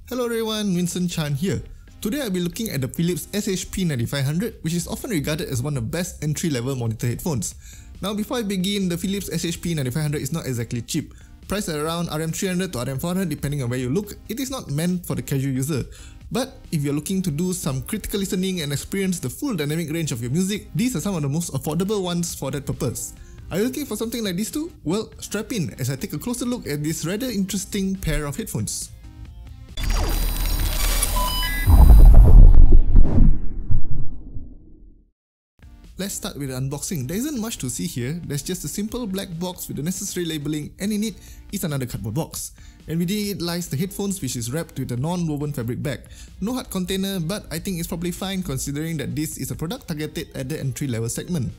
Hello everyone, Vincent Chan here. Today I'll be looking at the Philips SHP9500, which is often regarded as one of the best entry-level monitor headphones. Now before I begin, the Philips SHP9500 is not exactly cheap. Priced at around RM300 to RM400 depending on where you look, it is not meant for the casual user. But if you're looking to do some critical listening and experience the full dynamic range of your music, these are some of the most affordable ones for that purpose. Are you looking for something like this too? Well, strap in as I take a closer look at this rather interesting pair of headphones. Let's start with the unboxing. There isn't much to see here, there's just a simple black box with the necessary labeling, and in it is another cardboard box. And within it lies the headphones, which is wrapped with a non-woven fabric bag. No hard container, but I think it's probably fine considering that this is a product targeted at the entry-level segment.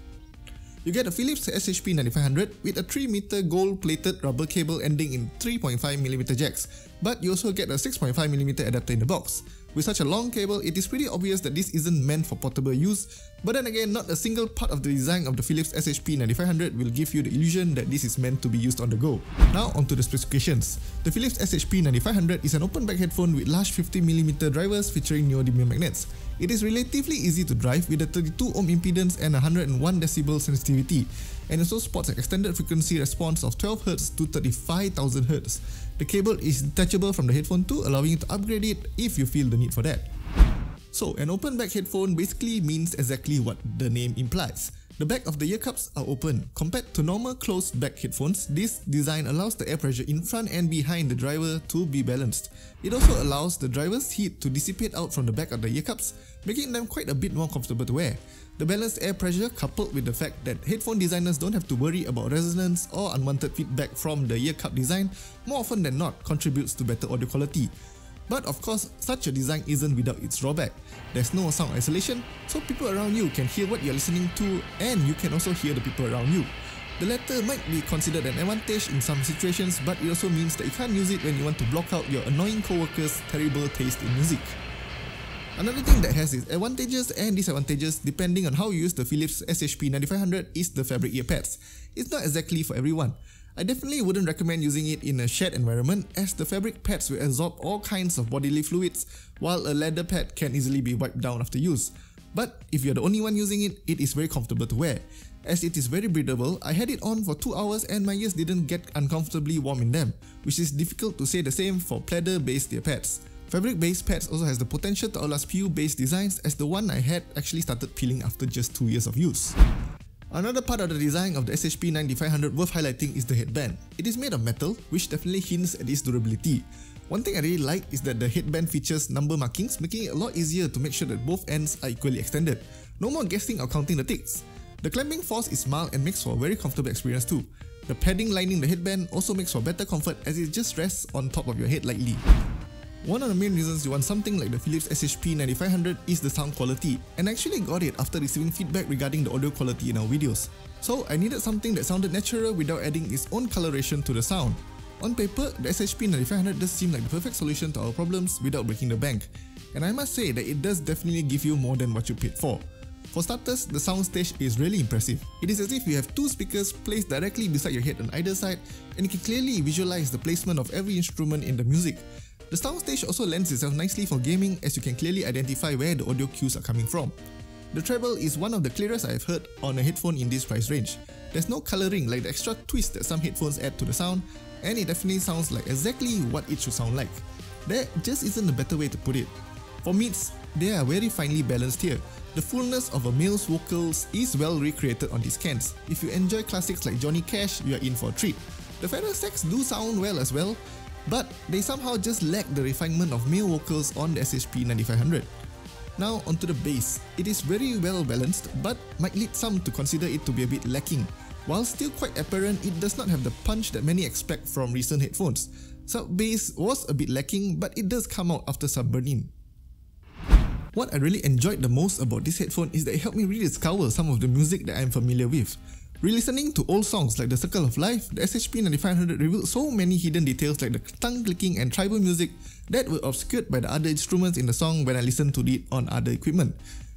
You get a Philips SHP9500 with a 3-meter gold-plated rubber cable ending in 3.5mm jacks, but you also get a 6.5mm adapter in the box. With such a long cable, it is pretty obvious that this isn't meant for portable use, but then again, not a single part of the design of the Philips SHP9500 will give you the illusion that this is meant to be used on the go. Now onto the specifications. The Philips SHP9500 is an open-back headphone with large 50mm drivers featuring neodymium magnets. It is relatively easy to drive with a 32 ohm impedance and 101 decibel sensitivity, and also sports an extended frequency response of 12Hz to 35,000 Hz. The cable is detachable from the headphone too, allowing you to upgrade it if you feel the need for that. So, an open back headphone basically means exactly what the name implies. The back of the ear cups are open. Compared to normal closed back headphones, this design allows the air pressure in front and behind the driver to be balanced. It also allows the driver's heat to dissipate out from the back of the ear cups, making them quite a bit more comfortable to wear. The balanced air pressure, coupled with the fact that headphone designers don't have to worry about resonance or unwanted feedback from the ear cup design, more often than not contributes to better audio quality. But of course, such a design isn't without its drawback. There's no sound isolation, so people around you can hear what you're listening to, and you can also hear the people around you. The latter might be considered an advantage in some situations, but it also means that you can't use it when you want to block out your annoying co-workers' terrible taste in music. Another thing that has its advantages and disadvantages depending on how you use the Philips SHP9500 is the fabric ear pads. It's not exactly for everyone. I definitely wouldn't recommend using it in a shared environment, as the fabric pads will absorb all kinds of bodily fluids, while a leather pad can easily be wiped down after use. But if you're the only one using it, it is very comfortable to wear. As it is very breathable, I had it on for 2 hours and my ears didn't get uncomfortably warm in them, which is difficult to say the same for pleather-based ear pads. Fabric-based pads also has the potential to outlast PU-based designs, as the one I had actually started peeling after just 2 years of use. Another part of the design of the SHP9500 worth highlighting is the headband. It is made of metal, which definitely hints at its durability. One thing I really like is that the headband features number markings, making it a lot easier to make sure that both ends are equally extended. No more guessing or counting the ticks. The clamping force is mild and makes for a very comfortable experience too. The padding lining the headband also makes for better comfort, as it just rests on top of your head lightly. One of the main reasons you want something like the Philips SHP9500 is the sound quality, and I actually got it after receiving feedback regarding the audio quality in our videos. So I needed something that sounded natural without adding its own coloration to the sound. On paper, the SHP9500 does seem like the perfect solution to our problems without breaking the bank, and I must say that it does definitely give you more than what you paid for. For starters, the soundstage is really impressive. It is as if you have 2 speakers placed directly beside your head on either side, and you can clearly visualize the placement of every instrument in the music. The soundstage also lends itself nicely for gaming, as you can clearly identify where the audio cues are coming from. The treble is one of the clearest I have heard on a headphone in this price range. There's no colouring like the extra twist that some headphones add to the sound, and it definitely sounds like exactly what it should sound like. There just isn't a better way to put it. For mids, they are very finely balanced here. The fullness of a male's vocals is well recreated on these cans. If you enjoy classics like Johnny Cash, you are in for a treat. The feather sax do sound well as well, but they somehow just lack the refinement of male vocals on the SHP9500. Now onto the bass. It is very well balanced, but might lead some to consider it to be a bit lacking. While still quite apparent, it does not have the punch that many expect from recent headphones. Sub bass was a bit lacking, but it does come out after some burn-in. What I really enjoyed the most about this headphone is that it helped me rediscover some of the music that I am familiar with. Re-listening to old songs like The Circle of Life, the SHP9500 revealed so many hidden details like the tongue-clicking and tribal music that were obscured by the other instruments in the song when I listened to it on other equipment.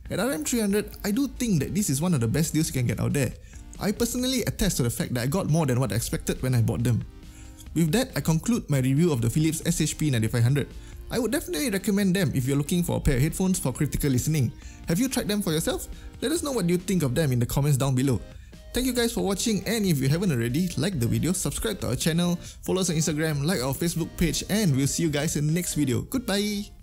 At RM300, I do think that this is one of the best deals you can get out there. I personally attest to the fact that I got more than what I expected when I bought them. With that, I conclude my review of the Philips SHP9500. I would definitely recommend them if you're looking for a pair of headphones for critical listening. Have you tried them for yourself? Let us know what you think of them in the comments down below. Thank you guys for watching, and if you haven't already, like the video, subscribe to our channel, follow us on Instagram, like our Facebook page, and we'll see you guys in the next video. Goodbye!